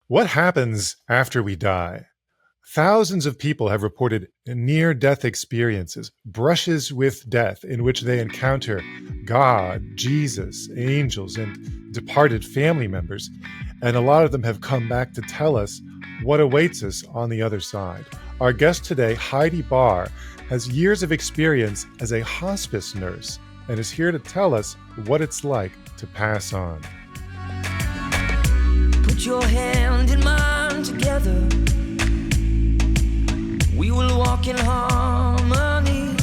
What happens after we die? Thousands of people have reported near-death experiences, brushes with death, in which they encounter God, Jesus, angels, and departed family members. And a lot of them have come back to tell us what awaits us on the other side. Our guest today, Heidi Barr, has years of experience as a hospice nurse and is here to tell us what it's like to pass on. Put your hand in mine together. We will walk in harmony.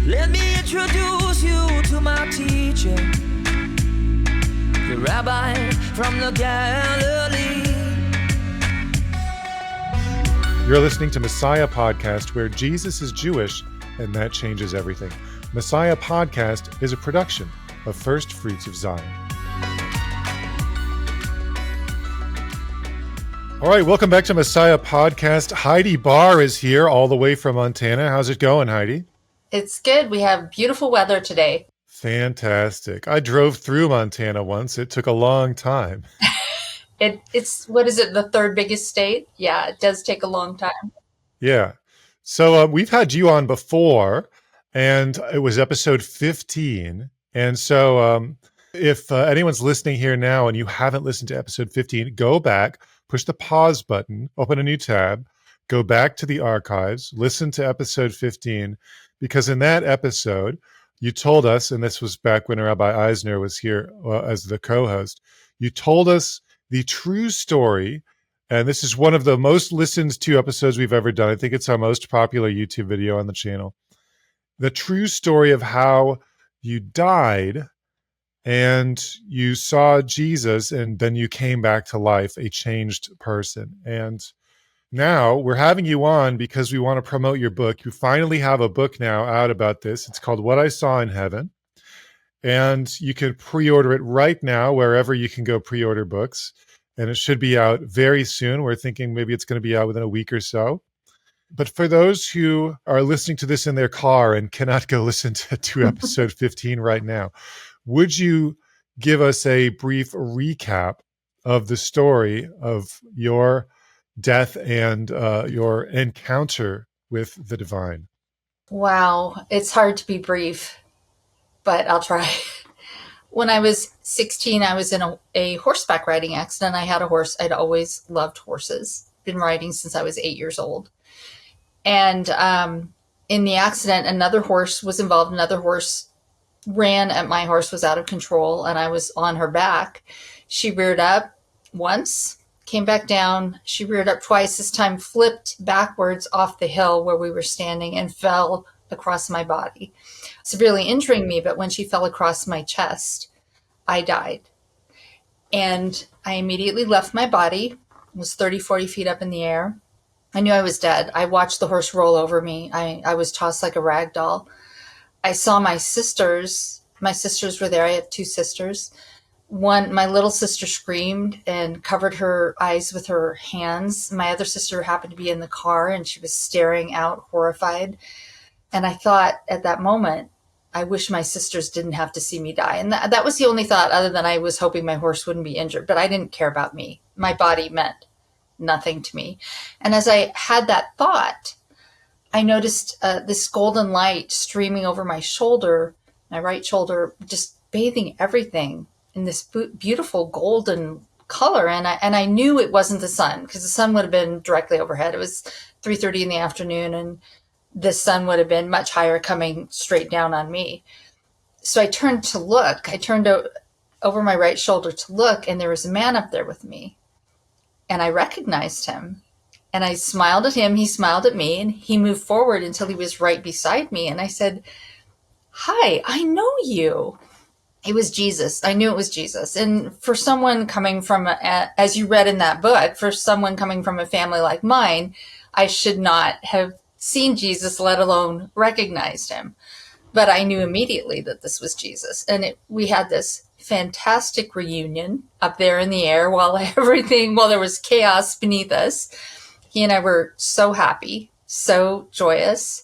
Let me introduce you to my teacher, the rabbi from the Galilee. You're listening to Messiah Podcast, where Jesus is Jewish, and that changes everything. Messiah Podcast is a production of First Fruits of Zion. All right, welcome back to Messiah Podcast. Heidi Barr is here all the way from Montana. How's it going, Heidi? It's good. We have beautiful weather today. Fantastic. I drove through Montana once. It took a long time. It's what is it, the third biggest state? Yeah, it does take a long time. Yeah. So we've had you on before, and it was episode 15. And so if anyone's listening here now and you haven't listened to episode 15, go back, push the pause button, open a new tab, go back to the archives, listen to episode 15, because in that episode, you told us, and this was back when Rabbi Eisner was here as the co-host, you told us the true story, and this is one of the most listened to episodes we've ever done. I think it's our most popular YouTube video on the channel. The true story of how you died and you saw Jesus, and then you came back to life, a changed person. And now we're having you on because we want to promote your book. You finally have a book now out about this. It's called What I Saw in Heaven. And you can pre-order it right now, wherever you can go pre-order books. And it should be out very soon. We're thinking maybe it's going to be out within a week or so. But for those who are listening to this in their car and cannot go listen to episode 15 right now, would you give us a brief recap of the story of your death and your encounter with the divine? Wow, it's hard to be brief, but I'll try. When I was 16, I was in a horseback riding accident. I had a horse. I'd always loved horses, been riding since I was 8 years old. And in the accident, another horse was involved. Another horse ran at my horse, was out of control, and I was on her back. She reared up once, came back down. She reared up twice, this time flipped backwards off the hill where we were standing and fell across my body, severely injuring me. But when she fell across my chest, I died. And I immediately left my body, was 30, 40 feet up in the air. I knew I was dead. I watched the horse roll over me. I was tossed like a rag doll. I saw my sisters. My sisters were there. I have two sisters. One, my little sister screamed and covered her eyes with her hands. My other sister happened to be in the car and she was staring out horrified. And I thought at that moment, I wish my sisters didn't have to see me die. And that was the only thought, other than I was hoping my horse wouldn't be injured. But I didn't care about me. My body meant nothing to me. And as I had that thought, I noticed this golden light streaming over my shoulder, my right shoulder, just bathing everything in this beautiful golden color. And I knew it wasn't the sun, because the sun would have been directly overhead. It was 3:30 in the afternoon, and the sun would have been much higher, coming straight down on me. So I turned to look. I turned over my right shoulder to look, and there was a man up there with me. And I recognized him. And I smiled at him. He smiled at me, and he moved forward until he was right beside me. And I said, "Hi, I know you." It was Jesus. I knew it was Jesus. And for someone coming from, as you read in that book, for someone coming from a family like mine, I should not have seen Jesus, let alone recognized him. But I knew immediately that this was Jesus. And we had this fantastic reunion up there in the air while there was chaos beneath us. He and I were so happy, so joyous.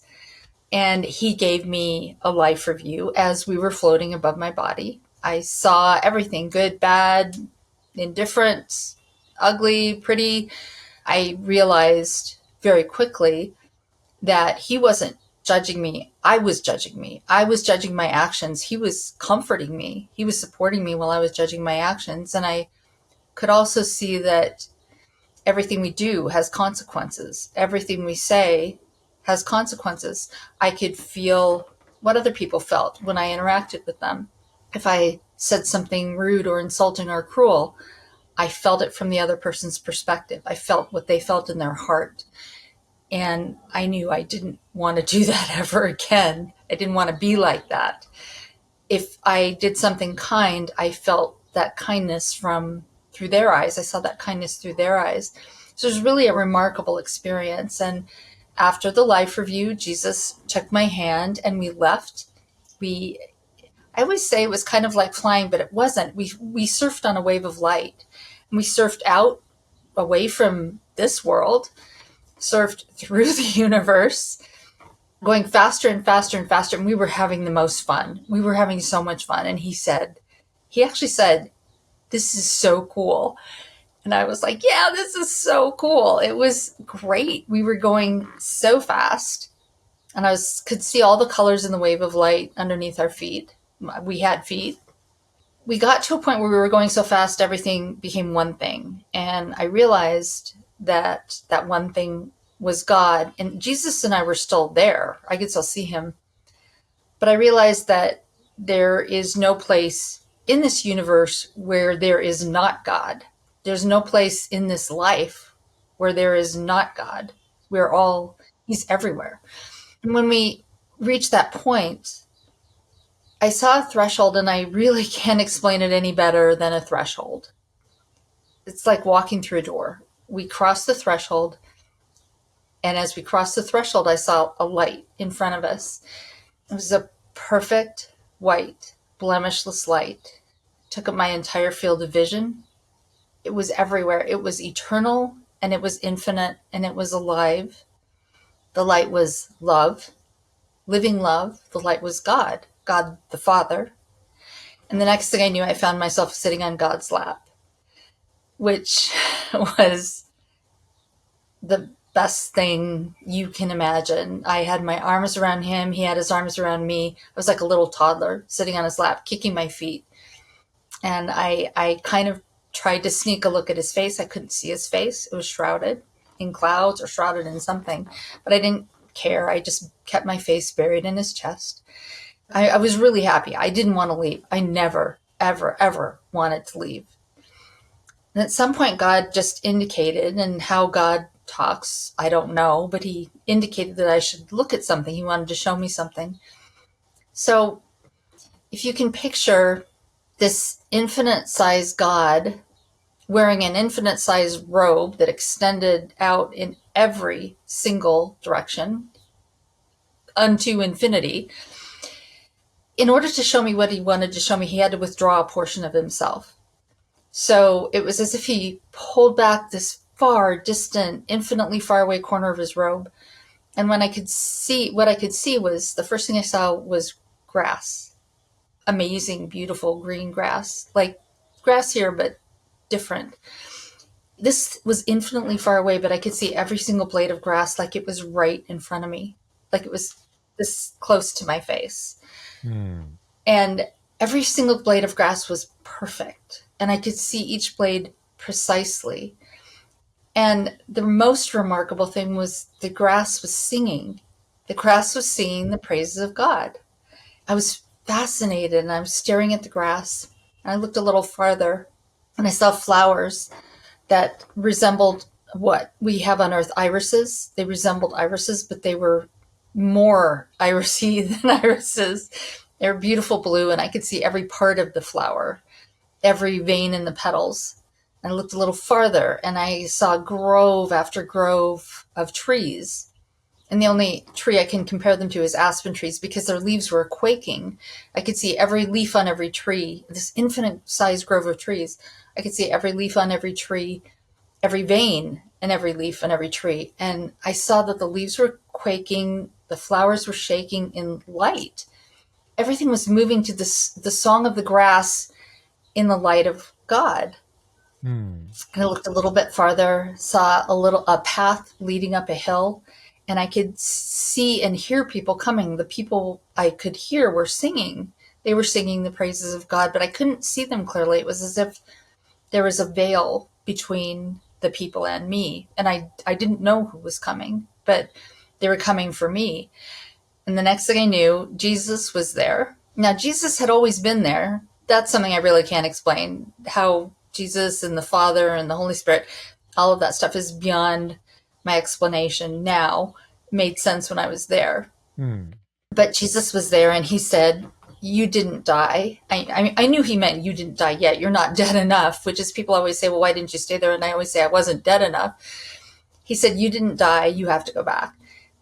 And he gave me a life review as we were floating above my body. I saw everything, good, bad, indifferent, ugly, pretty, I realized very quickly that he wasn't judging me. I was judging me. I was judging my actions. He was comforting me. He was supporting me while I was judging my actions. And I could also see that everything we do has consequences. Everything we say has consequences. I could feel what other people felt when I interacted with them. If I said something rude or insulting or cruel, I felt it from the other person's perspective. I felt what they felt in their heart. And I knew I didn't want to do that ever again. I didn't want to be like that. If I did something kind, I felt that kindness through their eyes. I saw that kindness through their eyes. So it was really a remarkable experience. And after the life review, Jesus took my hand and we left. I always say it was kind of like flying, but it wasn't. We surfed on a wave of light. And we surfed out away from this world, surfed through the universe, going faster and faster and faster. And we were having the most fun. We were having so much fun. And he actually said, "This is so cool." And I was like, yeah, this is so cool. It was great. We were going so fast. And could see all the colors in the wave of light underneath our feet. We had feet. We got to a point where we were going so fast, everything became one thing. And I realized that that one thing was God. And Jesus and I were still there. I could still see him. But I realized that there is no place in this universe where there is not God. There's no place in this life where there is not God. He's everywhere. And when we reached that point, I saw a threshold, and I really can't explain it any better than a threshold. It's like walking through a door. We crossed the threshold, and as we crossed the threshold, I saw a light in front of us. It was a perfect, white, blemishless light. It took up my entire field of vision. It was everywhere. It was eternal, and it was infinite, and it was alive. The light was love, living love. The light was God, God the Father. And the next thing I knew, I found myself sitting on God's lap, which was the best thing you can imagine. I had my arms around him. He had his arms around me. I was like a little toddler sitting on his lap, kicking my feet. And I kind of tried to sneak a look at his face. I couldn't see his face. It was shrouded in clouds or shrouded in something, but I didn't care. I just kept my face buried in his chest. I was really happy. I didn't want to leave. I never, ever, ever wanted to leave. And at some point, God just indicated, and how God talks, I don't know, but he indicated that I should look at something. He wanted to show me something. So if you can picture this infinite-sized God wearing an infinite-sized robe that extended out in every single direction unto infinity, in order to show me what he wanted to show me, he had to withdraw a portion of himself. So it was as if he pulled back this far distant, infinitely far away corner of his robe. And what I could see was, the first thing I saw was grass. Amazing, beautiful green grass, like grass here, but different. This was infinitely far away, but I could see every single blade of grass like it was right in front of me, like it was this close to my face. And every single blade of grass was perfect, and I could see each blade precisely. And the most remarkable thing was the grass was singing. The grass was singing the praises of God. I was fascinated, and I was staring at the grass. And I looked a little farther, and I saw flowers that resembled what we have on Earth, irises. They resembled irises, but they were more irisy than irises. They were beautiful blue, and I could see every part of the flower, every vein in the petals. And I looked a little farther, and I saw grove after grove of trees. And the only tree I can compare them to is aspen trees, because their leaves were quaking. I could see every leaf on every tree, this infinite-sized grove of trees. I could see every leaf on every tree, every vein in every leaf on every tree. And I saw that the leaves were quaking, the flowers were shaking in light. Everything was moving to the song of the grass in the light of God. Hmm. And I looked a little bit farther, saw a path leading up a hill, and I could see and hear people coming. The people I could hear were singing. They were singing the praises of God, but I couldn't see them clearly. It was as if there was a veil between the people and me, and I didn't know who was coming, but they were coming for me. And the next thing I knew, Jesus was there. Now, Jesus had always been there. That's something I really can't explain. How Jesus and the Father and the Holy Spirit, all of that stuff is beyond my explanation now. It made sense when I was there. Hmm. But Jesus was there and he said, "You didn't die." I knew he meant you didn't die yet. You're not dead enough, which is people always say, well, why didn't you stay there? And I always say, I wasn't dead enough. He said, "You didn't die. You have to go back."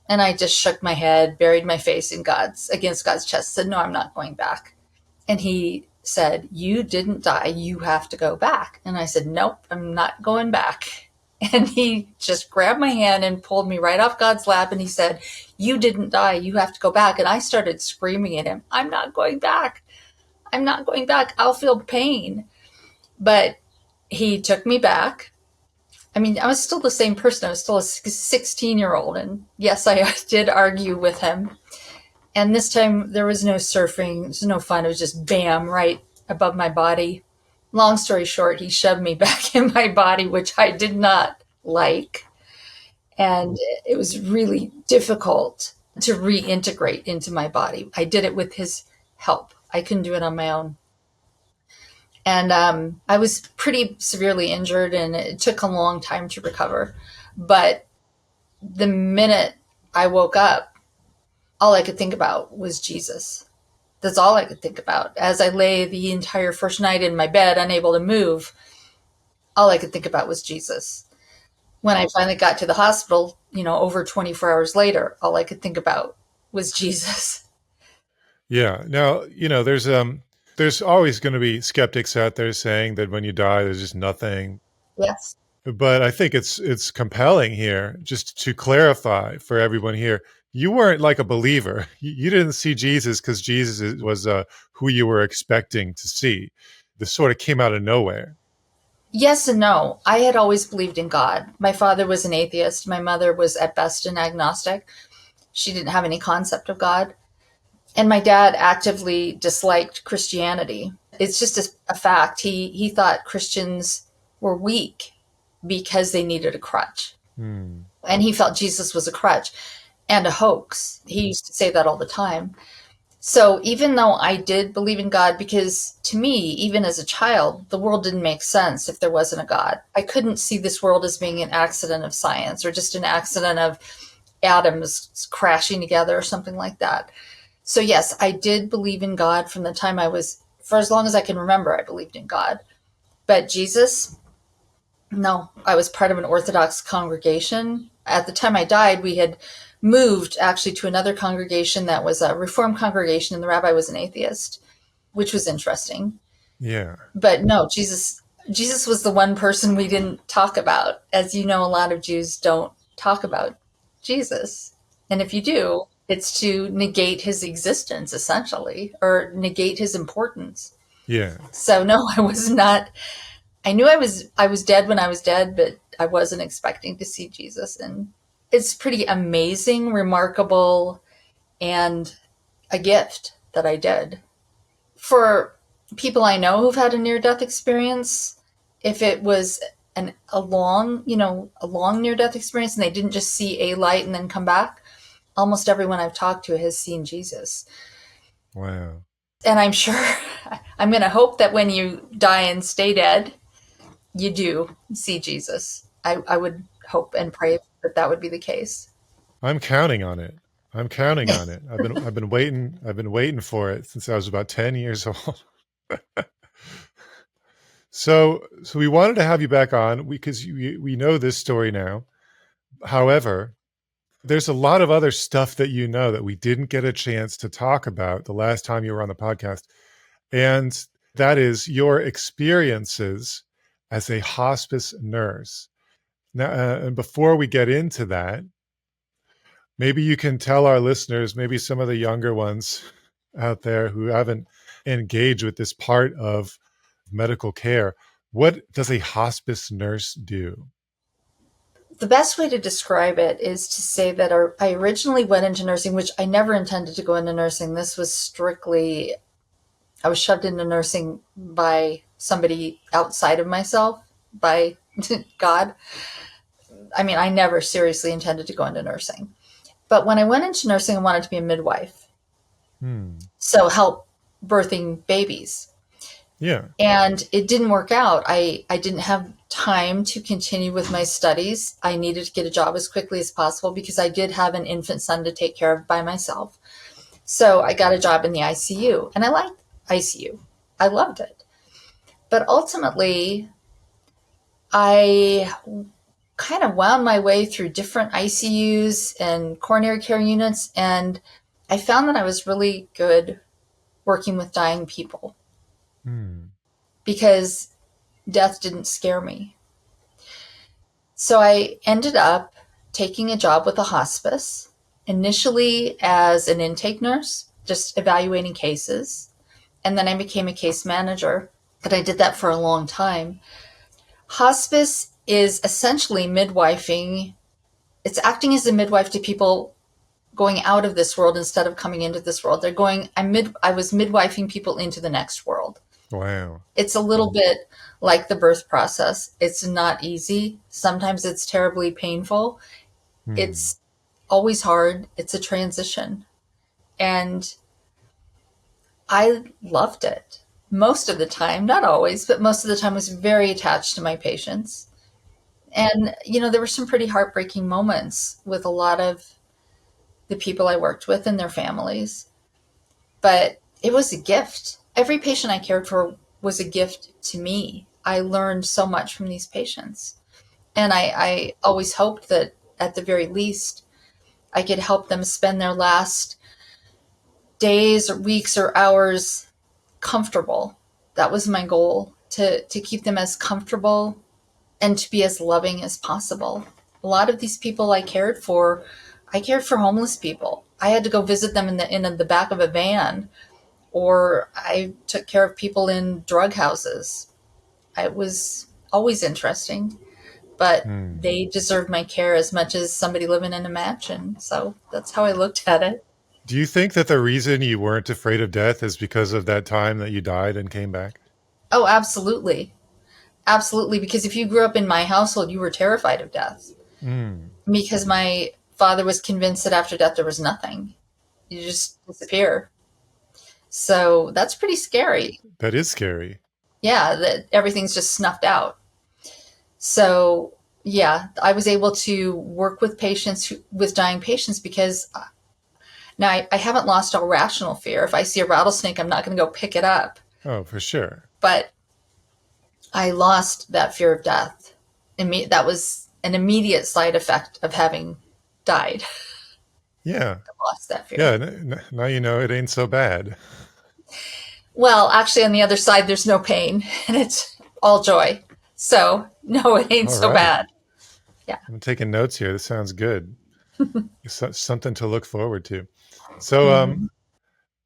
And I just shook my head, buried my face against God's chest, said, "No, I'm not going back." And he said, "You didn't die. You have to go back." And I said, "Nope, I'm not going back." And he just grabbed my hand and pulled me right off God's lap. And he said, "You didn't die. You have to go back." And I started screaming at him, "I'm not going back. I'm not going back. I'll feel pain." But he took me back. I mean, I was still the same person. I was still a 16-year-old. And yes, I did argue with him. And this time there was no surfing. There was no fun. It was just bam, right above my body. Long story short, he shoved me back in my body, which I did not like. And it was really difficult to reintegrate into my body. I did it with his help. I couldn't do it on my own. And I was pretty severely injured, and it took a long time to recover. But the minute I woke up, all I could think about was Jesus. That's all I could think about. As I lay the entire first night in my bed, unable to move, all I could think about was Jesus. When I finally got to the hospital, over 24 hours later, all I could think about was Jesus. Yeah. Now, there's always going to be skeptics out there saying that when you die, there's just nothing. Yes. But I think it's compelling here, just to clarify for everyone here. You weren't like a believer. You didn't see Jesus because Jesus was who you were expecting to see. This sort of came out of nowhere. Yes and no. I had always believed in God. My father was an atheist. My mother was at best an agnostic. She didn't have any concept of God. And my dad actively disliked Christianity. It's just a fact. He thought Christians were weak because they needed a crutch. Hmm. And he felt Jesus was a crutch and a hoax. He used to say that all the time. So even though I did believe in God, because to me, even as a child, the world didn't make sense if there wasn't a God. I couldn't see this world as being an accident of science or just an accident of atoms crashing together or something like that. So yes, I did believe in God from the time for as long as I can remember, I believed in God. But Jesus, no, I was part of an Orthodox congregation. At the time I died, we had moved actually to another congregation that was a Reformed congregation, and the rabbi was an atheist, which was interesting. Yeah. But no, Jesus was the one person we didn't talk about. As you know, a lot of Jews don't talk about Jesus. And if you do, it's to negate his existence, essentially, or negate his importance. Yeah. So no, I was not. I knew I was dead when I was dead, but I wasn't expecting to see Jesus. And it's pretty amazing, remarkable, and a gift that I did. For people I know who've had a near-death experience, if it was a long near-death experience and they didn't just see a light and then come back, almost everyone I've talked to has seen Jesus. Wow. And I'm sure, I'm going to hope that when you die and stay dead, you do see Jesus. I would hope and pray that would be the case. I'm counting on it. I'm counting on it. I've been waiting for it since I was about 10 years old. So we wanted to have you back on because we know this story now. However, there's a lot of other stuff that you know that we didn't get a chance to talk about the last time you were on the podcast. And that is your experiences as a hospice nurse. Now, and before we get into that, maybe you can tell our listeners, maybe some of the younger ones out there who haven't engaged with this part of medical care, What does a hospice nurse do? The best way to describe it is to say that I originally went into nursing, which I never intended to go into nursing. This was strictly, I was shoved into nursing by somebody outside of myself, by God. I mean, I never seriously intended to go into nursing. But when I went into nursing, I wanted to be a midwife. Hmm. So help birthing babies. Yeah. And it didn't work out. I didn't have time to continue with my studies. I needed to get a job as quickly as possible because I did have an infant son to take care of by myself. So I got a job in the ICU, and I liked ICU. I loved it. But ultimately, I kind of wound my way through different ICUs and coronary care units, and I found that I was really good working with dying people Hmm. because death didn't scare me. So I ended up taking a job with a hospice, initially as an intake nurse, just evaluating cases. And then I became a case manager, but I did that for a long time. Hospice is essentially midwifing. It's acting as a midwife to people going out of this world instead of coming into this world. I was midwifing people into the next world. Wow. It's a little bit like the birth process. It's not easy. Sometimes it's terribly painful. Hmm. It's always hard. It's a transition. And I loved it. Most of the time, not always, but most of the time I was very attached to my patients. And, there were some pretty heartbreaking moments with a lot of the people I worked with and their families. But it was a gift. Every patient I cared for was a gift to me. I learned so much from these patients. And I always hoped that at the very least, I could help them spend their last days or weeks or hours comfortable. That was my goal, to keep them as comfortable and to be as loving as possible. A lot of these people I cared for homeless people. I had to go visit them in the back of a van, or I took care of people in drug houses. It was always interesting, but Hmm. they deserved my care as much as somebody living in a mansion. So that's how I looked at it. Do you think that the reason you weren't afraid of death is because of that time that you died and came back? Oh, absolutely. Absolutely. Because if you grew up in my household, you were terrified of death Hmm. because my father was convinced that after death there was nothing. You just disappear. So that's pretty scary. That is scary. Yeah, that everything's just snuffed out. So, yeah, I was able to work with with dying patients because now I haven't lost all rational fear. If I see a rattlesnake, I'm not going to go pick it up. Oh, for sure. But I lost that fear of death. That was an immediate side effect of having died. Yeah. I lost that Yeah. fear. Now you know it ain't so bad. Well, actually, on the other side, there's no pain and it's all joy. So, no, it ain't All so right. bad. Yeah. I'm taking notes here. This sounds good. Something to look forward to. So, Mhm.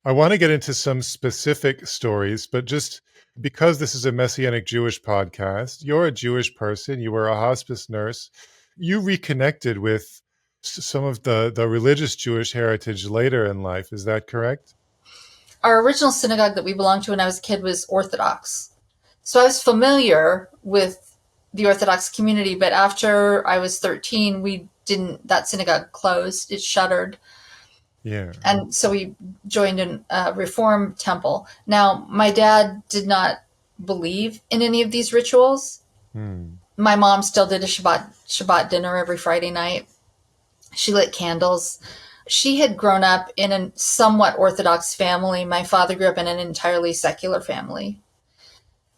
I want to get into some specific stories, but just because this is a Messianic Jewish podcast, you're a Jewish person, you were a hospice nurse, you reconnected with some of the religious Jewish heritage later in life. Is that correct? Our original synagogue that we belonged to when I was a kid was Orthodox. So I was familiar with the Orthodox community, but after I was 13, that synagogue closed, it shuttered. Yeah. And so we joined a Reform temple. Now, my dad did not believe in any of these rituals. Hmm. My mom still did a Shabbat dinner every Friday night. She lit candles. She had grown up in a somewhat Orthodox family. My father grew up in an entirely secular family.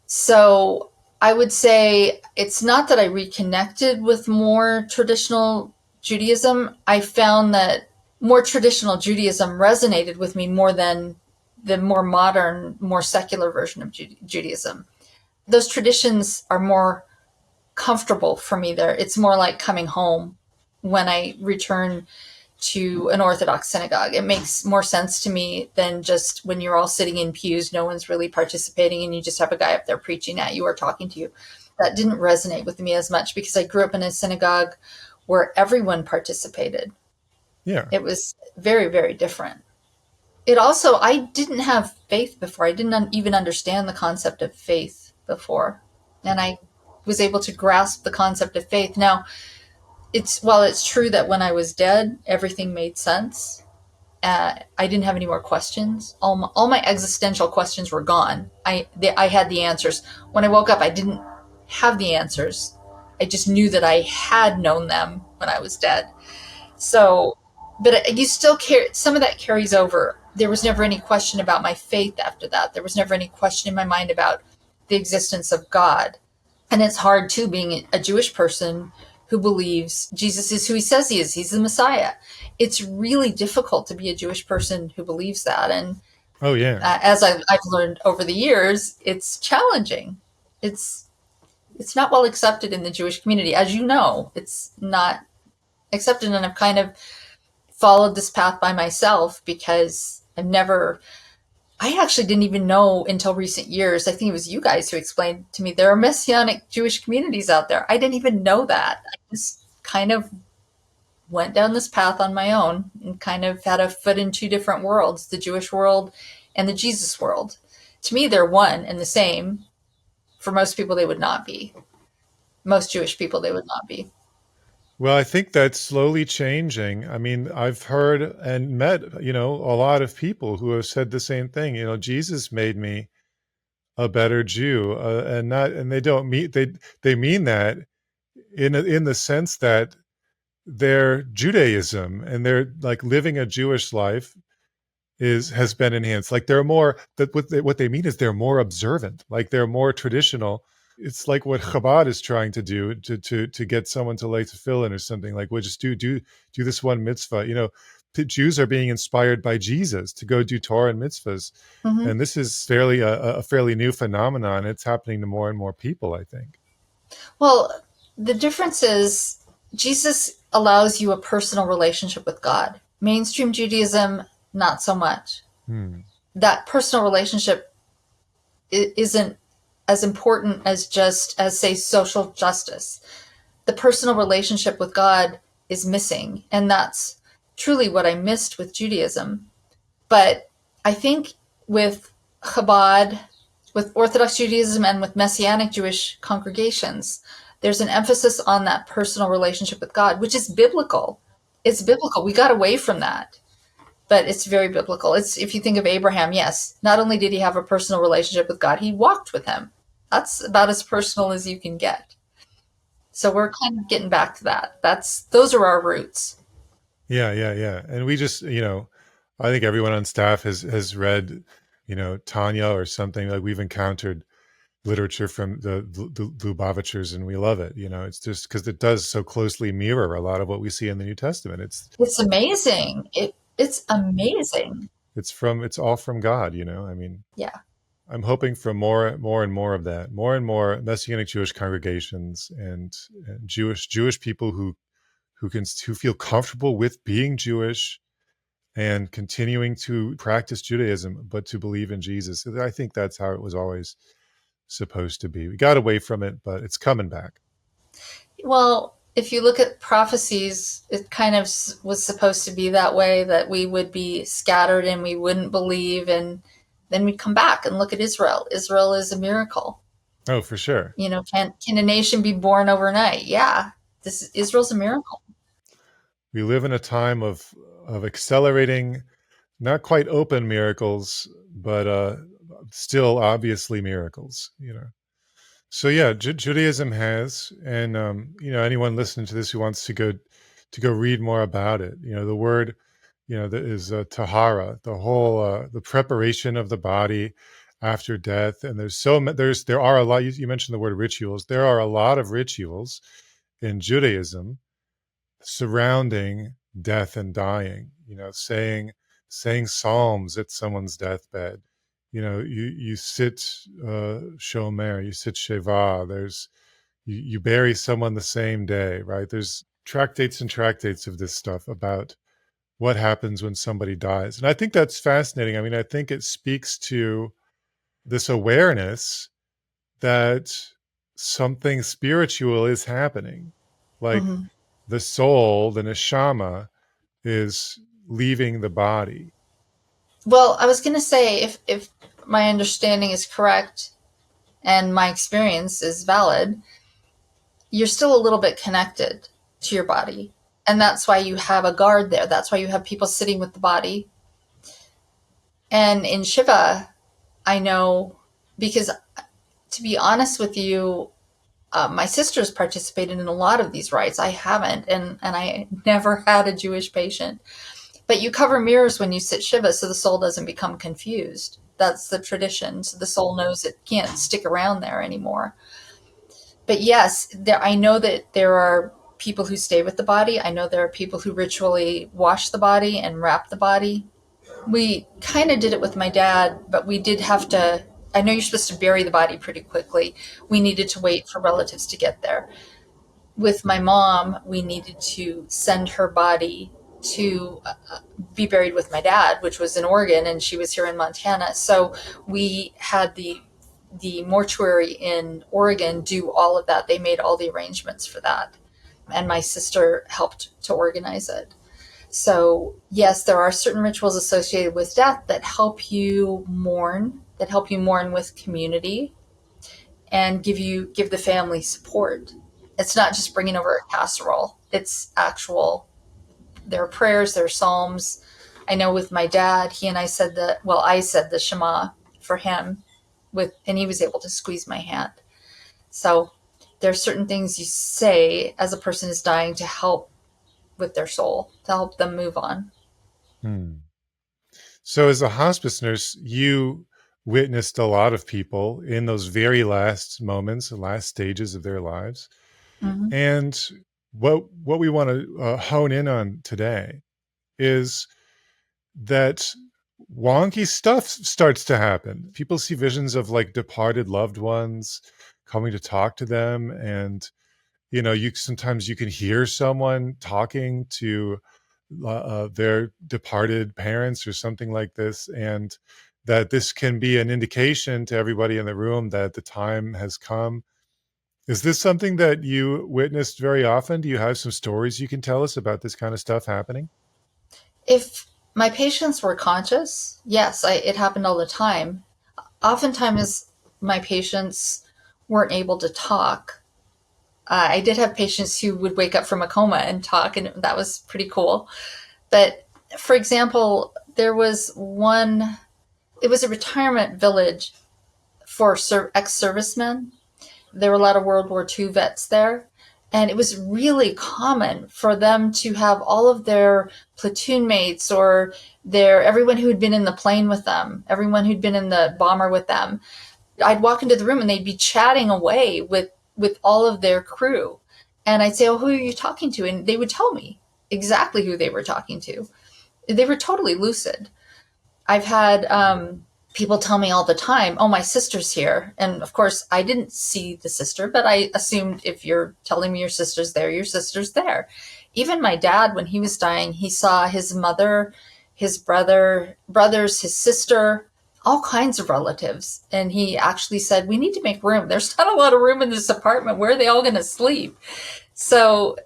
So I would say it's not that I reconnected with more traditional Judaism. I found that more traditional Judaism resonated with me more than the more modern, more secular version of Judaism. Those traditions are more comfortable for me there. It's more like coming home when I return to an Orthodox synagogue. It makes more sense to me than just when you're all sitting in pews, no one's really participating, and you just have a guy up there preaching at you or talking to you. That didn't resonate with me as much because I grew up in a synagogue where everyone participated. Yeah. It was very, very different. It also, I didn't have faith before. I didn't even understand the concept of faith before. And I was able to grasp the concept of faith. Now, while it's true that when I was dead, everything made sense. I didn't have any more questions. All my existential questions were gone. I had the answers. When I woke up, I didn't have the answers. I just knew that I had known them when I was dead. So, but you still some of that carries over. There was never any question about my faith after that. There was never any question in my mind about the existence of God. And it's hard too, being a Jewish person who believes Jesus is who he says he is. He's the Messiah. It's really difficult to be a Jewish person who believes that. And Oh, yeah. as I've learned over the years, it's challenging. It's not well accepted in the Jewish community. As you know, it's not accepted. And I've kind of followed this path by myself because I actually didn't even know until recent years. I think it was you guys who explained to me there are Messianic Jewish communities out there. I didn't even know that. I just kind of went down this path on my own and kind of had a foot in two different worlds, the Jewish world and the Jesus world. To me, they're one and the same. For most people, they would not be. Most Jewish people, they would not be. Well, I think that's slowly changing. I mean, I've heard and met, a lot of people who have said the same thing. Jesus made me a better Jew, and they don't mean they mean that in the sense that their Judaism and their like living a Jewish life has been enhanced. Like they're more that what they mean is they're more observant, like they're more traditional. It's like what Chabad is trying to do to get someone to lay tefillin or something. Like, well, just do this one mitzvah. Jews are being inspired by Jesus to go do Torah and mitzvahs, Mm-hmm. and this is fairly a fairly new phenomenon. It's happening to more and more people, I think. Well, the difference is Jesus allows you a personal relationship with God. Mainstream Judaism, not so much. Hmm. That personal relationship isn't as important as say, social justice. The personal relationship with God is missing. And that's truly what I missed with Judaism. But I think with Chabad, with Orthodox Judaism, and with Messianic Jewish congregations, there's an emphasis on that personal relationship with God, which is biblical. It's biblical. We got away from that, but it's very biblical. If you think of Abraham, yes, not only did he have a personal relationship with God, he walked with him. That's about as personal as you can get. So we're kind of getting back to that. Those are our roots. Yeah, yeah, yeah. And we just, I think everyone on staff has read, Tanya or something. Like we've encountered literature from the Lubavitchers, and we love it. It's just because it does so closely mirror a lot of what we see in the New Testament. It's amazing. It's amazing. It's all from God. I mean, Yeah. I'm hoping for more and more of that, more and more Messianic Jewish congregations and Jewish people who feel comfortable with being Jewish and continuing to practice Judaism, but to believe in Jesus. I think that's how it was always supposed to be. We got away from it, but it's coming back. Well, if you look at prophecies, it kind of was supposed to be that way, that we would be scattered and we wouldn't believe, and then we'd come back and look at Israel. Israel is a miracle. Oh, for sure. Can a nation be born overnight? Yeah, Israel's a miracle. We live in a time of accelerating, not quite open miracles, but still obviously miracles. So yeah, Judaism has, and anyone listening to this who wants to go read more about it, the word, that is tahara, the whole the preparation of the body after death, and there are a lot. You mentioned the word rituals. There are a lot of rituals in Judaism surrounding death and dying. Saying psalms at someone's deathbed. You sit shomer, you sit sheva. You bury someone the same day, right? There's tractates and tractates of this stuff about what happens when somebody dies. And I think that's fascinating. I mean, I think it speaks to this awareness that something spiritual is happening. Like Hmm. the soul, the neshama, is leaving the body. Well, I was going to say, if my understanding is correct and my experience is valid, you're still a little bit connected to your body. And that's why you have a guard there. That's why you have people sitting with the body. And in Shiva, I know, because to be honest with you, my sisters participated in a lot of these rites. I haven't, and I never had a Jewish patient. But you cover mirrors when you sit Shiva so the soul doesn't become confused. That's the tradition. So the soul knows it can't stick around there anymore. But yes, I know that there are people who stay with the body. I know there are people who ritually wash the body and wrap the body. We kind of did it with my dad, but we did have to. I know you're supposed to bury the body pretty quickly. We needed to wait for relatives to get there. With my mom, we needed to send her body to be buried with my dad, which was in Oregon, and she was here in Montana. So we had the mortuary in Oregon do all of that. They made all the arrangements for that, and my sister helped to organize it. So yes, there are certain rituals associated with death that help you mourn, with community, and give the family support. It's not just bringing over a casserole. It's actual. There are prayers, there are psalms. I know with my dad, he and I said I said the Shema for him, and he was able to squeeze my hand. So there are certain things you say as a person is dying to help with their soul, to help them move on. Hmm. So, as a hospice nurse, you witnessed a lot of people in those very last moments, the last stages of their lives. Mm-hmm. And what we want to hone in on today is that wonky stuff starts to happen. People see visions of like departed loved ones coming to talk to them, and you sometimes you can hear someone talking to their departed parents or something like this, and that this can be an indication to everybody in the room that the time has come. Is this something that you witnessed very often? Do you have some stories you can tell us about this kind of stuff happening? If my patients were conscious, yes, it happened all the time. Oftentimes, my patients weren't able to talk. I did have patients who would wake up from a coma and talk, and that was pretty cool. But for example, there was one, it was a retirement village for ex servicemen. There were a lot of World War II vets there. And it was really common for them to have all of their platoon mates or everyone who had been in the plane with them, everyone who'd been in the bomber with them. I'd walk into the room and they'd be chatting away with all of their crew. And I'd say, "Oh, who are you talking to?" And they would tell me exactly who they were talking to. They were totally lucid. I've had people tell me all the time, "Oh, my sister's here." And of course, I didn't see the sister, but I assumed if you're telling me your sister's there, your sister's there. Even my dad, when he was dying, he saw his mother, his brothers, his sister, all kinds of relatives. And he actually said, "We need to make room. There's not a lot of room in this apartment. Where are they all going to sleep?" So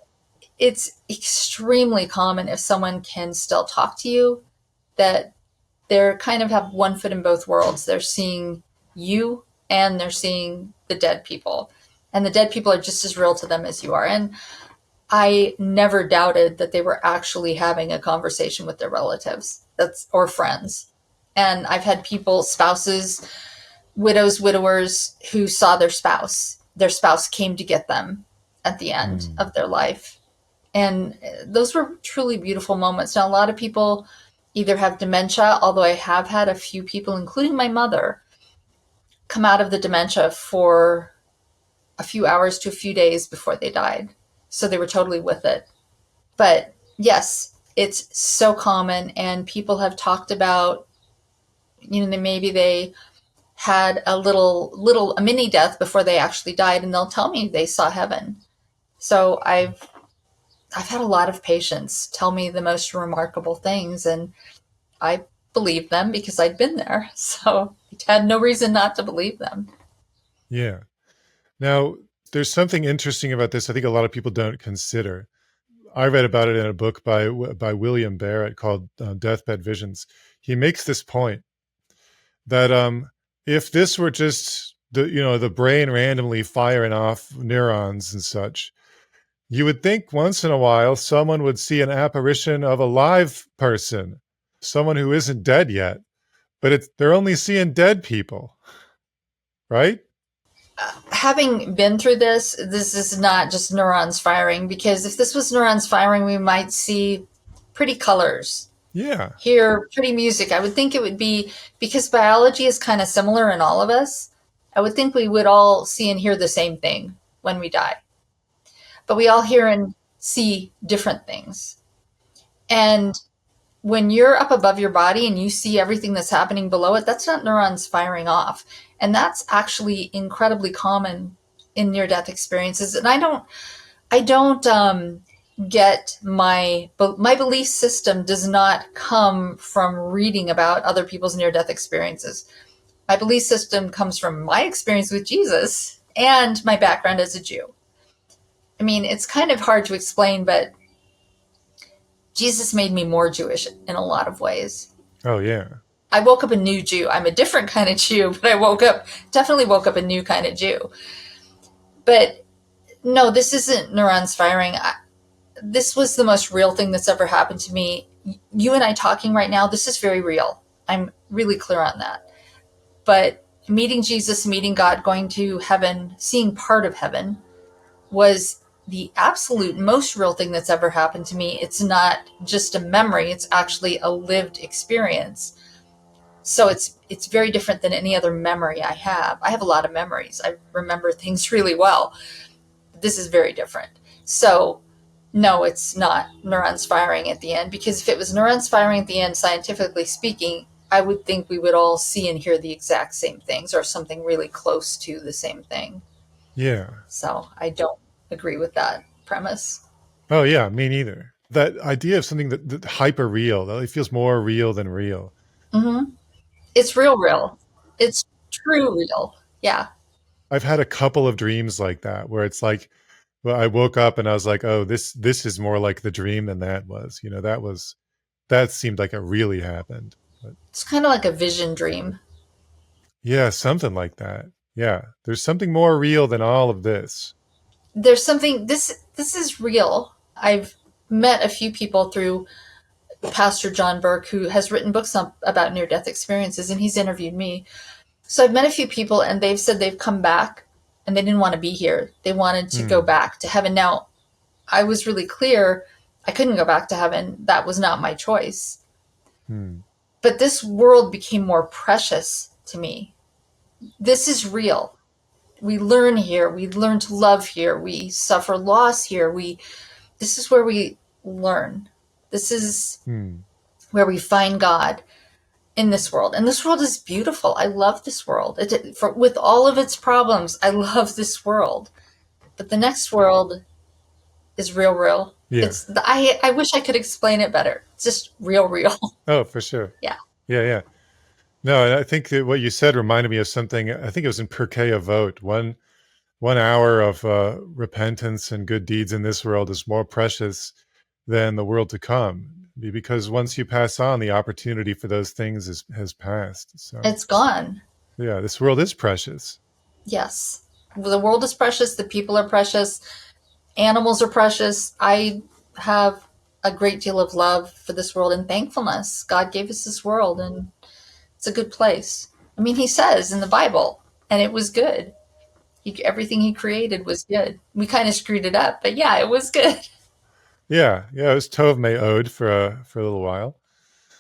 it's extremely common if someone can still talk to you that they're kind of have one foot in both worlds. They're seeing you and they're seeing the dead people. And the dead people are just as real to them as you are. And I never doubted that they were actually having a conversation with their relatives or friends. And I've had people, spouses, widows, widowers who saw their spouse. Their spouse came to get them at the end Hmm. of their life. And those were truly beautiful moments. Now, a lot of people either have dementia, although I have had a few people, including my mother, come out of the dementia for a few hours to a few days before they died. So they were totally with it. But yes, it's so common, and people have talked about, maybe they had a mini death before they actually died, and they'll tell me they saw heaven. So I've had a lot of patients tell me the most remarkable things, and I believed them because I'd been there. So I had no reason not to believe them. Yeah. Now, there's something interesting about this I think a lot of people don't consider. I read about it in a book by William Barrett called Deathbed Visions. He makes this point that if this were just the brain randomly firing off neurons and such, you would think once in a while someone would see an apparition of a live person, someone who isn't dead yet, but they're only seeing dead people, right? Having been through this is not just neurons firing, because if this was neurons firing, we might see pretty colors, Yeah. hear pretty music. I would think it would be, because biology is kind of similar in all of us, I would think we would all see and hear the same thing when we die. But we all hear and see different things. And when you're up above your body and you see everything that's happening below it, that's not neurons firing off. And that's actually incredibly common in near death experiences. And I don't get my belief system does not come from reading about other people's near death experiences. My belief system comes from my experience with Jesus and my background as a Jew. I mean, it's kind of hard to explain, but Jesus made me more Jewish in a lot of ways. Oh, yeah. I woke up a new Jew. I'm a different kind of Jew, but definitely woke up a new kind of Jew. But no, this isn't neurons firing. This was the most real thing that's ever happened to me. You and I talking right now, this is very real. I'm really clear on that. But meeting Jesus, meeting God, going to heaven, seeing part of heaven was the absolute most real thing that's ever happened to me. It's not just a memory, it's actually a lived experience. So it's very different than any other memory I have. I have a lot of memories. I remember things really well. This is very different. So no, it's not neurons firing at the end, because if it was neurons firing at the end, scientifically speaking, I would think we would all see and hear the exact same things, or something really close to the same thing. Yeah. So I don't agree with that premise. Oh, yeah. Me neither. That idea of something that hyper real, that it feels more real than real. Mm-hmm. It's real, real. It's true, real. Yeah. I've had a couple of dreams like that where it's like, well, I woke up and I was like, oh, this is more like the dream than that was. That seemed like it really happened. But It's kind of like a vision dream. yeah, something like that. Yeah. There's something more real than all of this. There's something, this is real. I've met a few people through Pastor John Burke, who has written books about near death experiences, and he's interviewed me. So I've met a few people, and they've said they've come back and they didn't want to be here. They wanted to go back to heaven. Now, I was really clear I couldn't go back to heaven. That was not my choice. Hmm. But this world became more precious to me. This is real. We learn here. We learn to love here. We suffer loss here. This is where we learn. This is where we find God in this world. And this world is beautiful. I love this world. With all of its problems, I love this world. But the next world is real, real. Yeah. I wish I could explain it better. It's just real, real. Oh, for sure. Yeah. Yeah, yeah. No, and I think that what you said reminded me of something. I think it was in Pirkei Avot. One hour of repentance and good deeds in this world is more precious than the world to come, because once you pass on, the opportunity for those things has passed. So It's gone. yeah, this world is precious. Yes. The world is precious. The people are precious. Animals are precious. I have a great deal of love for this world and thankfulness. God gave us this world, and it's a good place. I mean, he says in the Bible, and it was good. Everything he created was good. We kind of screwed it up, but yeah, it was good. Yeah, yeah, it was Tov Me'od for a little while,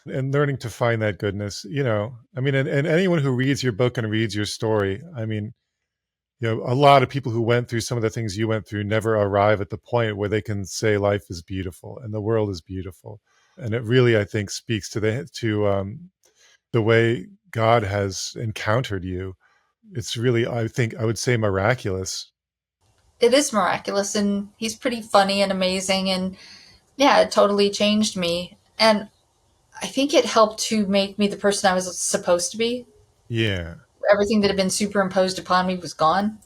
and learning to find that goodness. I mean, and anyone who reads your book and reads your story, I mean, a lot of people who went through some of the things you went through never arrive at the point where they can say life is beautiful and the world is beautiful, and it really, I think, speaks to the way God has encountered you. It's really, I think, I would say, miraculous. it is miraculous, and he's pretty funny and amazing, and yeah, it totally changed me. And I think it helped to make me the person I was supposed to be. Yeah. Everything that had been superimposed upon me was gone.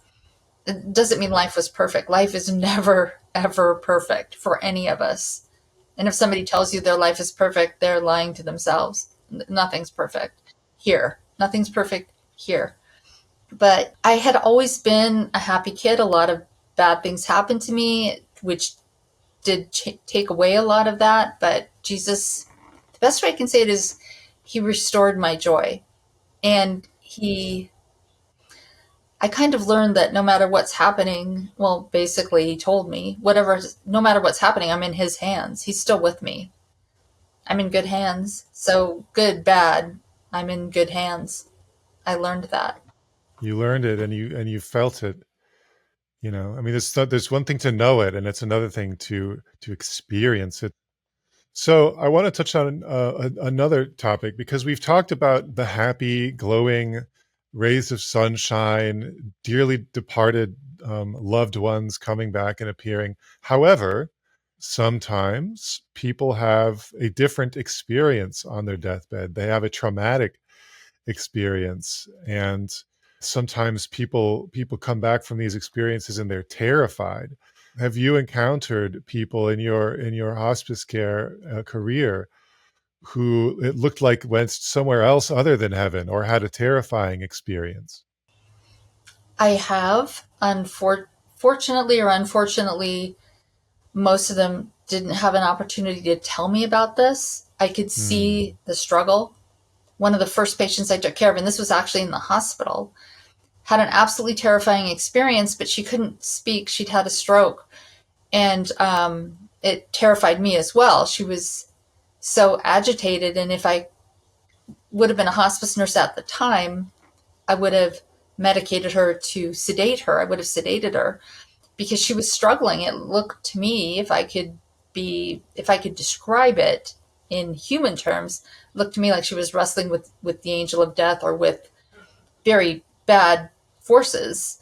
It doesn't mean life was perfect. Life is never, ever perfect for any of us. And if somebody tells you their life is perfect, they're lying to themselves. Nothing's perfect here. Nothing's perfect here. But I had always been a happy kid. A lot of bad things happened to me, which did take away a lot of that. But Jesus, the best way I can say it is, he restored my joy. And I kind of learned that no matter what's happening, well, basically, he told me, no matter what's happening, I'm in his hands. He's still with me. I'm in good hands. So, good, bad, I'm in good hands. I learned that. You learned it, and you felt it. I mean, there's one thing to know it, and it's another thing to experience it. So I want to touch on another topic, because we've talked about the happy, glowing rays of sunshine, dearly departed loved ones coming back and appearing. However, sometimes people have a different experience on their deathbed. They have a traumatic experience, and sometimes people come back from these experiences and they're terrified. Have you encountered people in your hospice care career who it looked like went somewhere else other than heaven, or had a terrifying experience? I have, fortunately or unfortunately, most of them didn't have an opportunity to tell me about this. I could Hmm. see the struggle. One of the first patients I took care of, and this was actually in the hospital, had an absolutely terrifying experience, but she couldn't speak. She'd had a stroke, and it terrified me as well. She was so agitated, and if I would have been a hospice nurse at the time, I would have medicated her to sedate her. I would have sedated her because she was struggling. It looked to me, if I could describe it in human terms, it looked to me like she was wrestling with the angel of death, or with very bad forces.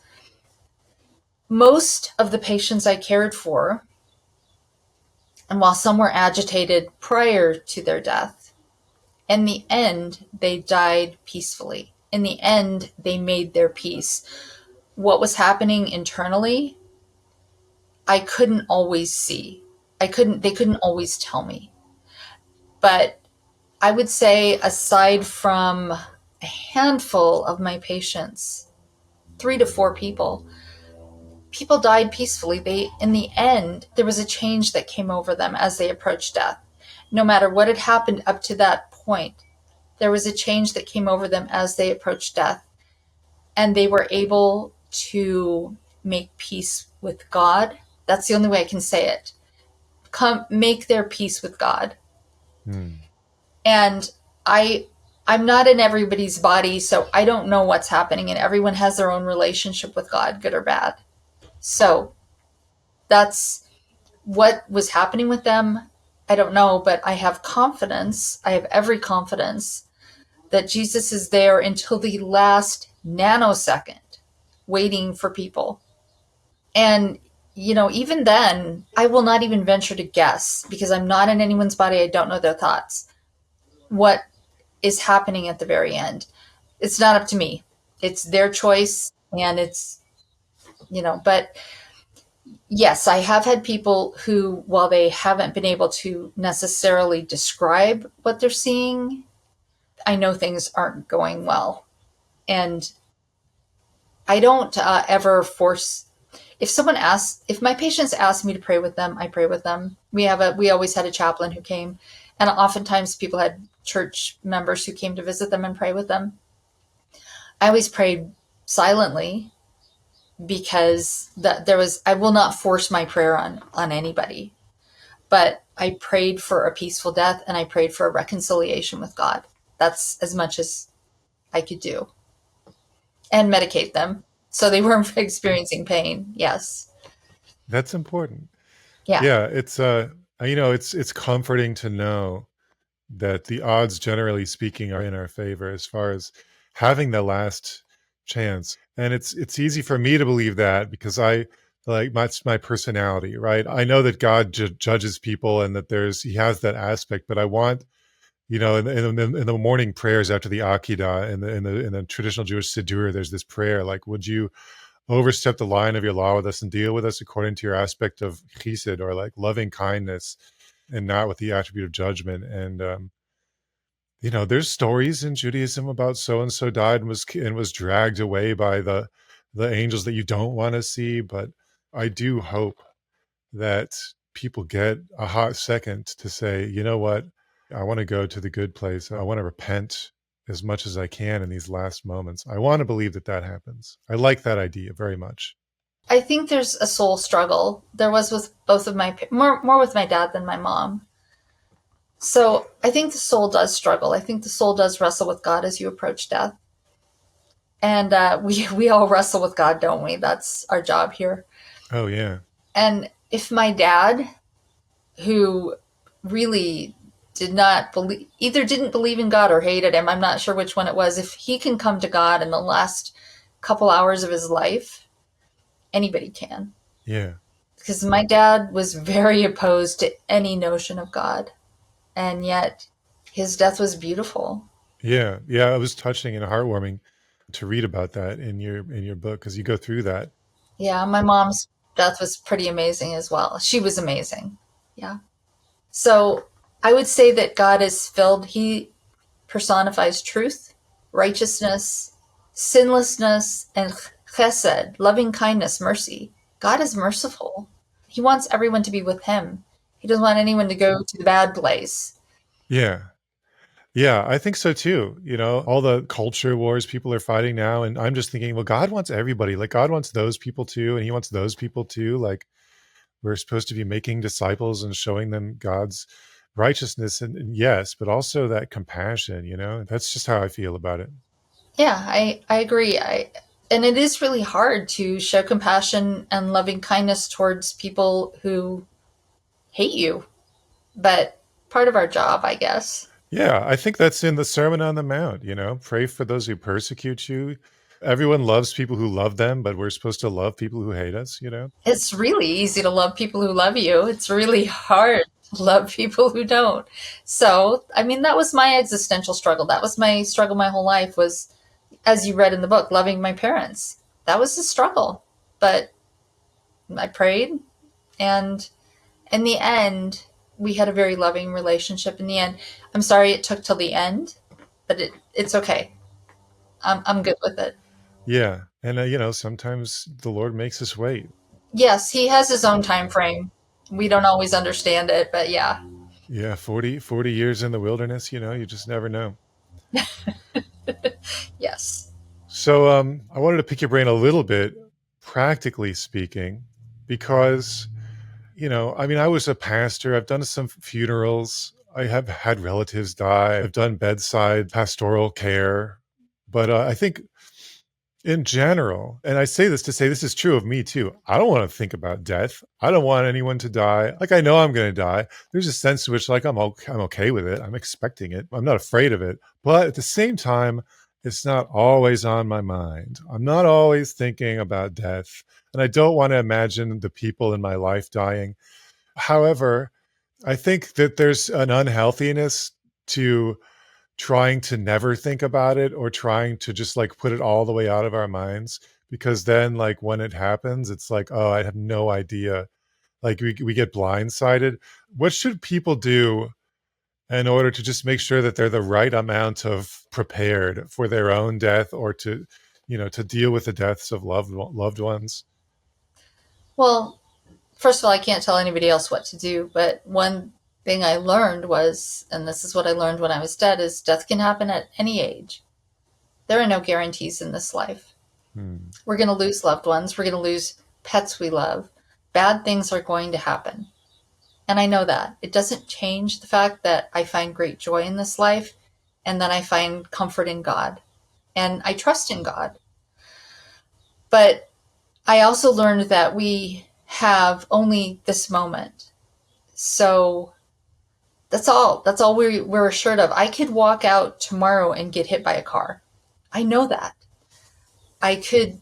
Most of the patients I cared for, and while some were agitated prior to their death, in the end, they died peacefully. In the end, they made their peace. What was happening internally, I couldn't always see. They couldn't always tell me. But I would say, aside from a handful of my patients, 3 to 4 people, people died peacefully. In the end, there was a change that came over them as they approached death. No matter what had happened up to that point, there was a change that came over them as they approached death, and they were able to make peace with God. That's the only way I can say it. Make their peace with God. Hmm. And I I'm not in everybody's body, so I don't know what's happening, and everyone has their own relationship with God, good or bad. So that's what was happening with them. I don't know, but I have confidence. I have every confidence that Jesus is there until the last nanosecond, waiting for people. And, even then, I will not even venture to guess, because I'm not in anyone's body. I don't know their thoughts. What is happening at the very end? It's not up to me. It's their choice. And but yes, I have had people who, while they haven't been able to necessarily describe what they're seeing, I know things aren't going well. And I don't ever force. If my patients ask me to pray with them, I pray with them. We always had a chaplain who came, and oftentimes people had church members who came to visit them and pray with them. I always prayed silently, because I will not force my prayer on anybody. But I prayed for a peaceful death, and I prayed for a reconciliation with God. That's as much as I could do, and medicate them so they weren't experiencing pain. Yes. That's important. Yeah. Yeah, it's comforting to know that the odds, generally speaking, are in our favor as far as having the last chance. And it's easy for me to believe that, because I Like that's my personality, right? I know that God judges people and that he has that aspect, but I want, in the morning prayers after the Akedah in the traditional Jewish Siddur, there's this prayer like, would you overstep the line of your law with us and deal with us according to your aspect of chesed, or like loving kindness, and not with the attribute of judgment. And there's stories in Judaism about so and so died and was dragged away by the angels that you don't want to see. But I do hope that people get a hot second to say, you know what, I want to go to the good place. I want to repent as much as I can in these last moments. I want to believe that that happens. I like that idea very much. I think there's a soul struggle. There was with both of more with my dad than my mom. So I think the soul does struggle. I think the soul does wrestle with God as you approach death. And we all wrestle with God, don't we? That's our job here. Oh, yeah. And if my dad, who really did not believe, either didn't believe in God or hated him, I'm not sure which one it was, if he can come to God in the last couple hours of his life, anybody can. Yeah. Because my dad was very opposed to any notion of God. And yet his death was beautiful. Yeah. Yeah. It was touching and heartwarming to read about that in your book, because you go through that. Yeah, my mom's death was pretty amazing as well. She was amazing. Yeah. So I would say that God is filled, he personifies truth, righteousness, sinlessness, and chesed, loving kindness, mercy. God is merciful. He wants everyone to be with him. He doesn't want anyone to go to the bad place. Yeah. Yeah, I think so too. All the culture wars people are fighting now. And I'm just thinking, well, God wants everybody. Like, God wants those people too. And he wants those people too. Like, we're supposed to be making disciples and showing them God's righteousness. And yes, but also that compassion, that's just how I feel about it. Yeah, I agree. And it is really hard to show compassion and loving kindness towards people who hate you. But part of our job, I guess. Yeah, I think that's in the Sermon on the Mount, pray for those who persecute you. Everyone loves people who love them, but we're supposed to love people who hate us. It's really easy to love people who love you. It's really hard to love people who don't. So, I mean, that was my existential struggle. That was my struggle my whole life was, as you read in the book, loving my parents. That was a struggle. But I prayed, and in the end, we had a very loving relationship in the end. I'm sorry it took till the end, but it's okay. I'm good with it. Yeah. And, sometimes the Lord makes us wait. Yes, he has his own time frame. We don't always understand it, but yeah. Yeah. 40 years in the wilderness, you just never know. Yes. So I wanted to pick your brain a little bit, practically speaking, because, I was a pastor. I've done some funerals. I have had relatives die. I've done bedside pastoral care. But I think in general, and I say this to say this is true of me too, I don't want to think about death. I don't want anyone to die. Like, I know I'm going to die. There's a sense in which, like, I'm okay with it. I'm expecting it. I'm not afraid of it. But at the same time, it's not always on my mind. I'm not always thinking about death. And I don't want to imagine the people in my life dying. However, I think that there's an unhealthiness to trying to never think about it, or trying to just like put it all the way out of our minds, because then, like, when it happens, it's like, oh, I have no idea. Like, we get blindsided. What should people do in order to just make sure that they're the right amount of prepared for their own death, or to deal with the deaths of loved ones? Well, first of all, I can't tell anybody else what to do, but one thing I learned was, and this is what I learned when I was dead, is death can happen at any age. There are no guarantees in this life. We're going to lose loved ones. We're going to lose pets we love. Bad things are going to happen. And I know that. It doesn't change the fact that I find great joy in this life, and that I find comfort in God. And I trust in God. But I also learned that we have only this moment. So that's all we're assured of. I could walk out tomorrow and get hit by a car. I know that. I could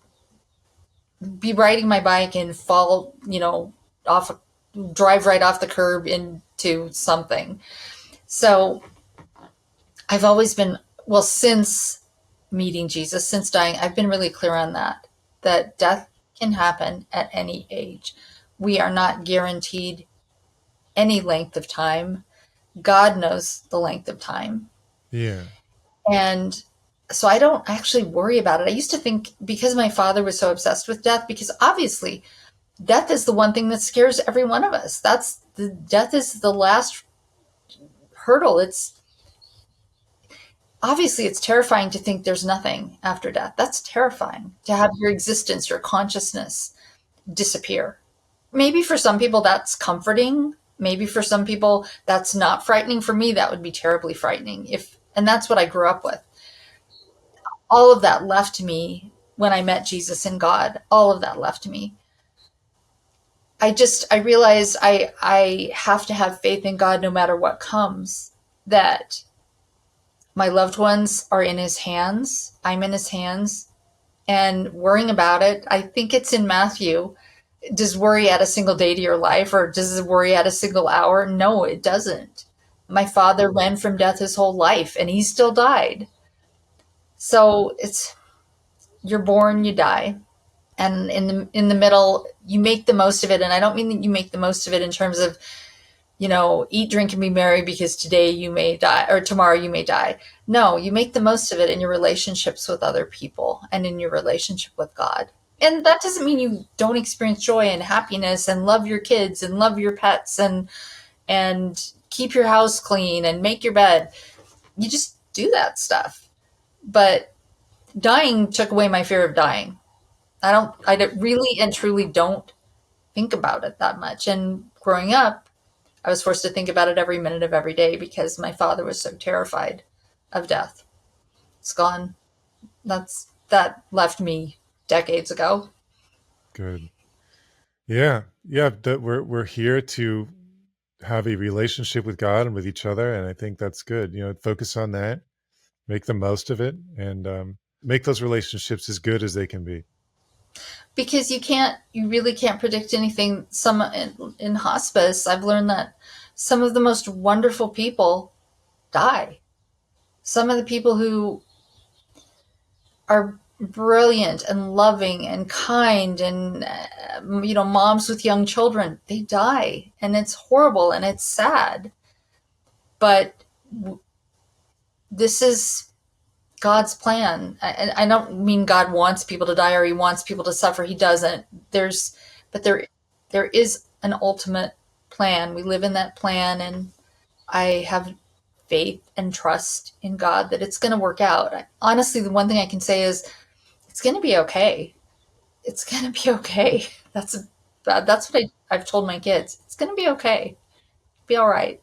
be riding my bike and fall, off, drive right off the curb into something. So I've always been, well, since meeting Jesus, since dying, I've been really clear on that death can happen at any age. We are not guaranteed any length of time. God knows the length of time. Yeah. And so I don't actually worry about it. I used to think, because my father was so obsessed with death, because obviously death is the one thing that scares every one of us. Death is the last hurdle. It's obviously it's terrifying to think there's nothing after death. That's terrifying, to have your existence, your consciousness disappear. Maybe for some people that's comforting. Maybe for some people that's not frightening. For me, that would be terribly frightening. And that's what I grew up with. All of that left me when I met Jesus and God. All of that left me. I realized I have to have faith in God no matter what comes, that my loved ones are in his hands. I'm in his hands, and worrying about it. I think it's in Matthew. Does worry add a single day to your life, or does it worry add a single hour? No, it doesn't. My father ran from death his whole life, and he still died. So you're born, you die. And in the middle, you make the most of it. And I don't mean that you make the most of it in terms of, eat, drink, and be merry, because today you may die or tomorrow you may die. No, you make the most of it in your relationships with other people and in your relationship with God. And that doesn't mean you don't experience joy and happiness and love your kids and love your pets and keep your house clean and make your bed. You just do that stuff. But dying took away my fear of dying. I really and truly don't think about it that much. And growing up, I was forced to think about it every minute of every day because my father was so terrified of death. It's gone. That left me decades ago. Good. Yeah. Yeah. That we're here to have a relationship with God and with each other. And I think that's good. Focus on that, make the most of it, and make those relationships as good as they can be. Because you really can't predict anything. In hospice, I've learned that some of the most wonderful people die. Some of the people who are brilliant and loving and kind and, moms with young children, they die. And it's horrible and it's sad. But this is God's plan. I don't mean God wants people to die or he wants people to suffer. He doesn't. But there is an ultimate plan. We live in that plan, and I have faith and trust in God that it's going to work out. Honestly, the one thing I can say is it's going to be okay. It's going to be okay. That's what I've told my kids. It's going to be okay. Be all right.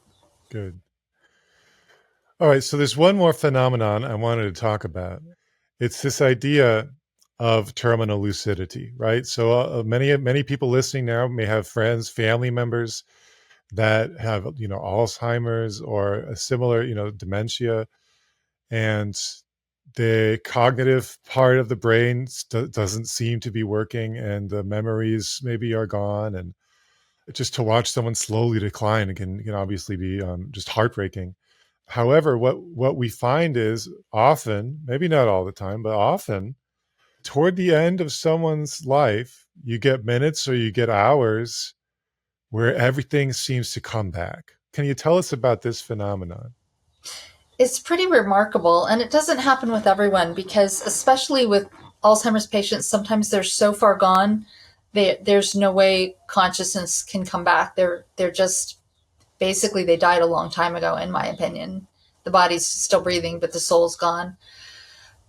Good. All right. So there's one more phenomenon I wanted to talk about. It's this idea of terminal lucidity, right? So many people listening now may have friends, family members that have, Alzheimer's or a similar, dementia, and the cognitive part of the brain doesn't seem to be working, and the memories maybe are gone. And just to watch someone slowly decline can obviously be just heartbreaking. However, what we find is often, maybe not all the time, but often toward the end of someone's life, you get minutes or you get hours where everything seems to come back. Can you tell us about this phenomenon? It's pretty remarkable, and it doesn't happen with everyone, because especially with Alzheimer's patients, sometimes they're so far gone, there's no way consciousness can come back. They're just basically they died a long time ago, in my opinion. The body's still breathing, but the soul's gone.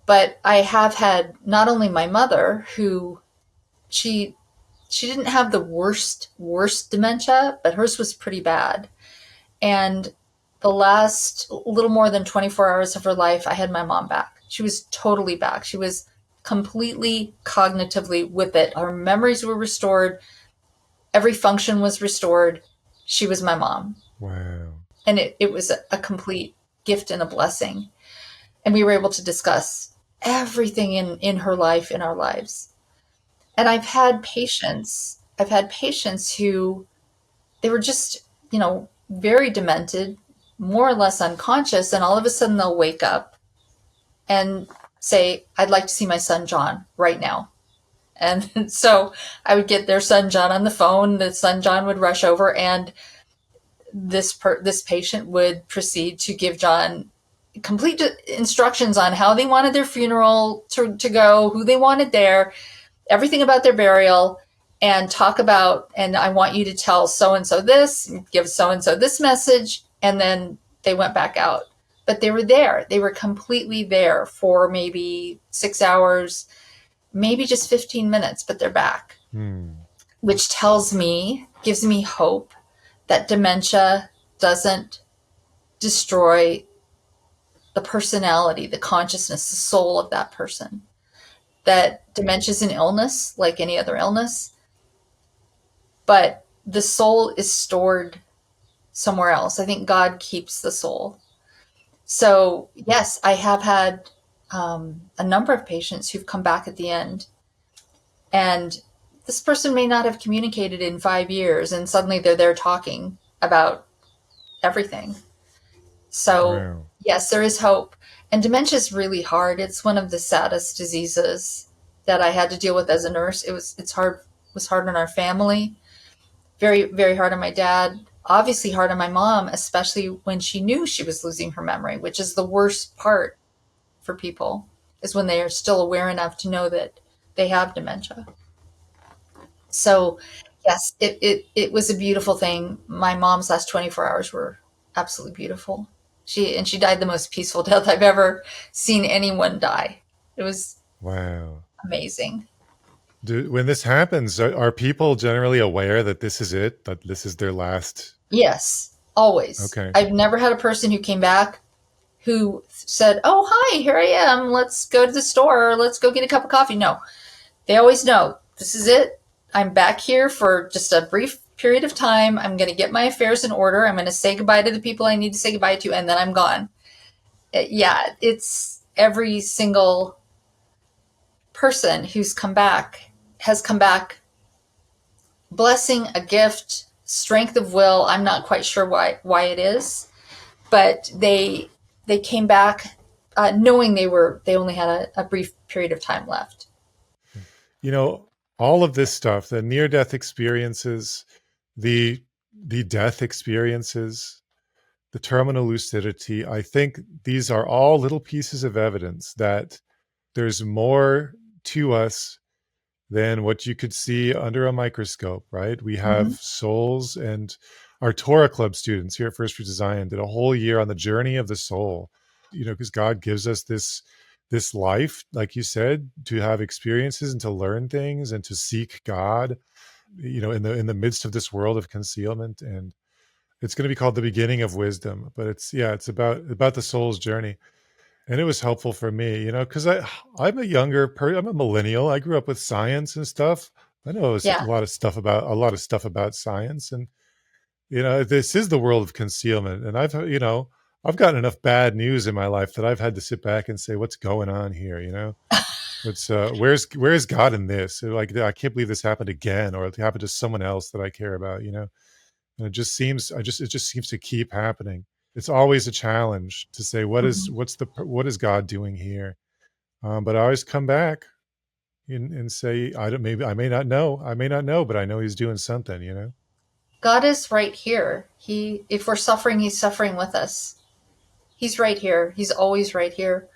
But I have had not only my mother, who she didn't have the worst dementia, but hers was pretty bad. And the last little more than 24 hours of her life, I had my mom back. She was totally back. She was completely cognitively with it. Her memories were restored. Every function was restored. She was my mom. Wow. And it was a complete gift and a blessing. And we were able to discuss everything in her life, in our lives. And I've had patients who they were just, very demented, more or less unconscious, and all of a sudden they'll wake up and say, "I'd like to see my son John right now." And so I would get their son John on the phone. The son John would rush over, and this patient would proceed to give John complete instructions on how they wanted their funeral to go, who they wanted there, everything about their burial, and talk about, and I want you to tell so and so this, give so and so this message, and then they went back out. But they were there. They were completely there for maybe 6 hours, maybe just 15 minutes, but they're back, Hmm. which gives me hope that dementia doesn't destroy the personality, the consciousness, the soul of that person. That dementia is an illness like any other illness, but the soul is stored somewhere else. I think God keeps the soul. So, yes, I have had a number of patients who've come back at the end, and this person may not have communicated in 5 years, and suddenly they're there talking about everything. So, Wow. yes, there is hope. And dementia is really hard. It's one of the saddest diseases that I had to deal with as a nurse. It was hard on our family, very, very hard on my dad, obviously hard on my mom, especially when she knew she was losing her memory, which is the worst part for people, is when they are still aware enough to know that they have dementia. So, yes, it was a beautiful thing. My mom's last 24 hours were absolutely beautiful. She died the most peaceful death I've ever seen anyone die. It was Wow. amazing. When this happens, are people generally aware that this is it, that this is their last? Yes, always. Okay. I've never had a person who came back who said, "Oh, hi, here I am. Let's go to the store. Or let's go get a cup of coffee." No, they always know this is it. I'm back here for just a brief period of time. I'm going to get my affairs in order. I'm going to say goodbye to the people I need to say goodbye to, and then I'm gone. Yeah, it's every single person who's come back has come back blessing, a gift, strength of will. I'm not quite sure why it is, but they came back knowing they only had a brief period of time left. You know, all of this stuff, the near-death experiences, the the death experiences, the terminal lucidity, I think these are all little pieces of evidence that there's more to us than what you could see under a microscope, right? We have Hmm. souls, and our Torah Club students here at First Fruits of Zion did a whole year on the journey of the soul, because God gives us this life, like you said, to have experiences and to learn things and to seek God, in the midst of this world of concealment. And it's going to be called the beginning of wisdom, but it's about the soul's journey. And it was helpful for me, because I'm a millennial. I grew up with science and stuff. I know a Yeah. lot of stuff about science, and this is the world of concealment. And I've gotten enough bad news in my life that I've had to sit back and say, what's going on here? What's where's God in this? Like, I can't believe this happened again, or it happened to someone else that I care about. And it just seems to keep happening. It's always a challenge to say Mhm. what is God doing here. But I always come back and say, I don't maybe I may not know, but I know He's doing something. God is right here. If we're suffering, He's suffering with us. He's right here. He's always right here.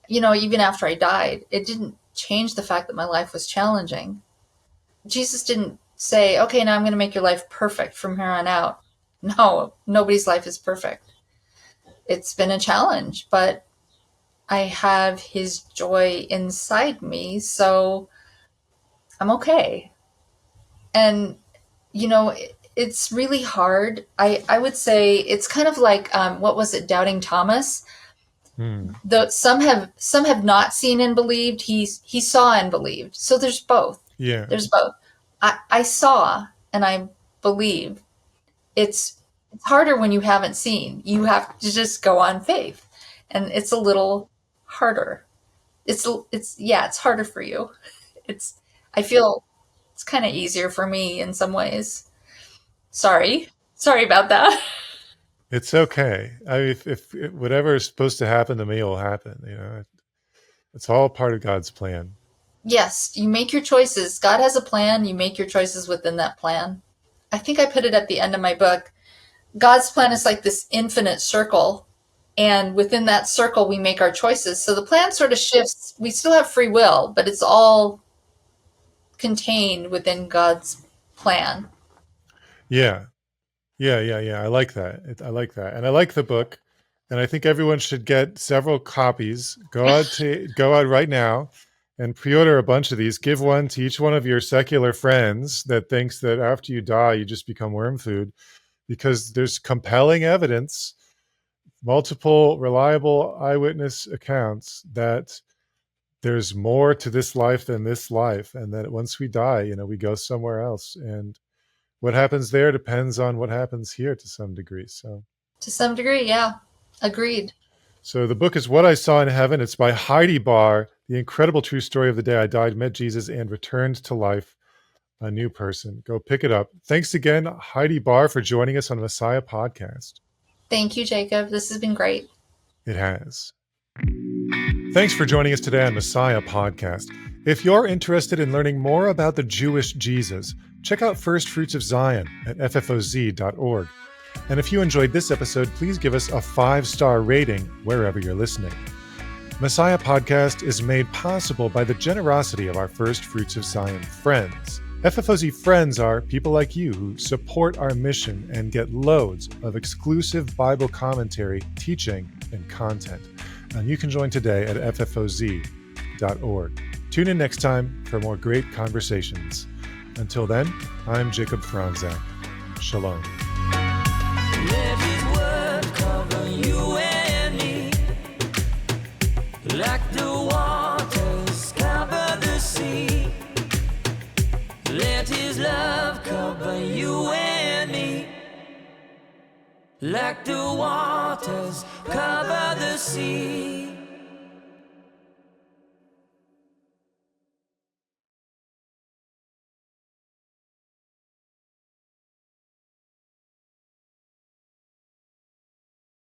Even after I died, it didn't change the fact that my life was challenging. Jesus didn't say, "Okay, now I'm going to make your life perfect from here on out." No, nobody's life is perfect. It's been a challenge, but I have His joy inside me, so I'm okay. And, it's really hard. I would say it's kind of like, what was it, Doubting Thomas? Hmm. Though some have not seen and believed. He saw and believed. So there's both. Yeah. There's both. I saw and I believe. It's harder when you haven't seen. You have to just go on faith, and it's a little harder. It's harder for you. It's I feel it's kind of easier for me in some ways. Sorry about that. It's okay. I mean, if whatever is supposed to happen to me will happen, it's all part of God's plan. Yes, you make your choices. God has a plan. You make your choices within that plan. I think I put it at the end of my book. God's plan is like this infinite circle. And within that circle, we make our choices. So the plan sort of shifts. We still have free will, but it's all contained within God's plan. Yeah. Yeah. I like that. I like that. And I like the book. And I think everyone should get several copies. Go out right now and pre-order a bunch of these. Give one to each one of your secular friends that thinks that after you die, you just become worm food, because there's compelling evidence, multiple reliable eyewitness accounts that there's more to this life than this life, and that once we die, we go somewhere else. And what happens there depends on what happens here to some degree. To some degree, yeah. Agreed. So the book is What I Saw in Heaven. It's by Heidi Barr, the incredible true story of the day I died, met Jesus, and returned to life, a new person. Go pick it up. Thanks again, Heidi Barr, for joining us on Messiah Podcast. Thank you, Jacob. This has been great. It has. Thanks for joining us today on Messiah Podcast. If you're interested in learning more about the Jewish Jesus, check out First Fruits of Zion at ffoz.org. And if you enjoyed this episode, please give us a 5-star rating wherever you're listening. Messiah Podcast is made possible by the generosity of our First Fruits of Zion friends. FFOZ friends are people like you who support our mission and get loads of exclusive Bible commentary, teaching, and content. And you can join today at ffoz.org. Tune in next time for more great conversations. Until then, I'm Jacob Franzak. Shalom. Let his word cover you and me, like the waters cover the sea. Let his love cover you and me, like the waters cover the sea.